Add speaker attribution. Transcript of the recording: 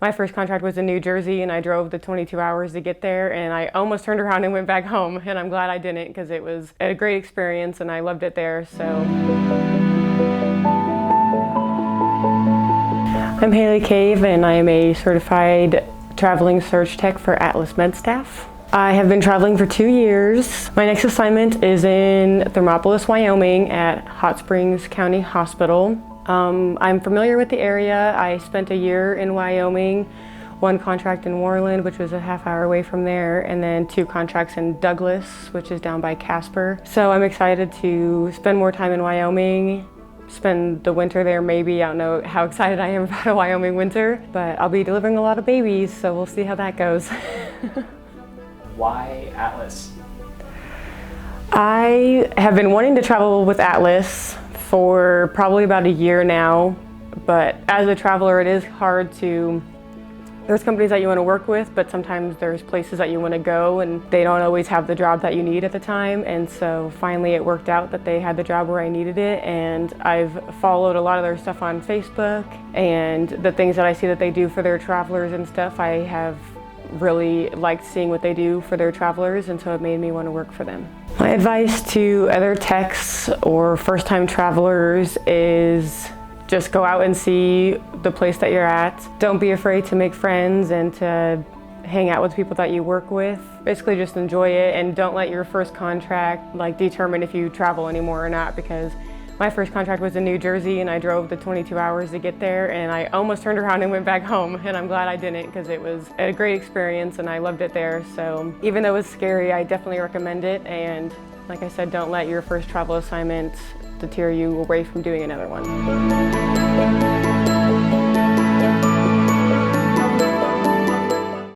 Speaker 1: My first contract was in New Jersey and I drove the 22 hours to get there, and I almost turned around and went back home, and I'm glad I didn't because it was a great experience and I loved it there. So I'm Haleigh Cave and I am a certified traveling surge tech for Atlas MedStaff. I have been traveling for 2 years. My next assignment is in Thermopolis, Wyoming at Hot Springs County Hospital. I'm familiar with the area. I spent a year in Wyoming, 1 contract in Warland, which was a half-hour away from there, and then 2 contracts in Douglas, which is down by Casper. So I'm excited to spend more time in Wyoming, spend the winter there maybe. I don't know how excited I am about a Wyoming winter, but I'll be delivering a lot of babies, so we'll see how that goes.
Speaker 2: Why Atlas?
Speaker 1: I have been wanting to travel with Atlas for probably about a year now, but as a traveler it is hard to, there's companies that you want to work with, but sometimes there's places that you want to go and they don't always have the job that you need at the time, and so finally it worked out that they had the job where I needed it, and I've followed a lot of their stuff on Facebook, and the things that I see that they do for their travelers and stuff, I have really liked seeing what they do for their travelers, and so it made me want to work for them. My advice to other techs or first-time travelers is just go out and see the place that you're at. Don't be afraid to make friends and to hang out with people that you work with. Basically just enjoy it, and don't let your first contract determine if you travel anymore or not, because my first contract was in New Jersey and I drove the 22 hours to get there, and I almost turned around and went back home, and I'm glad I didn't because it was a great experience and I loved it there. So even though it was scary, I definitely recommend it, and like I said, don't let your first travel assignment deter you away from doing another one.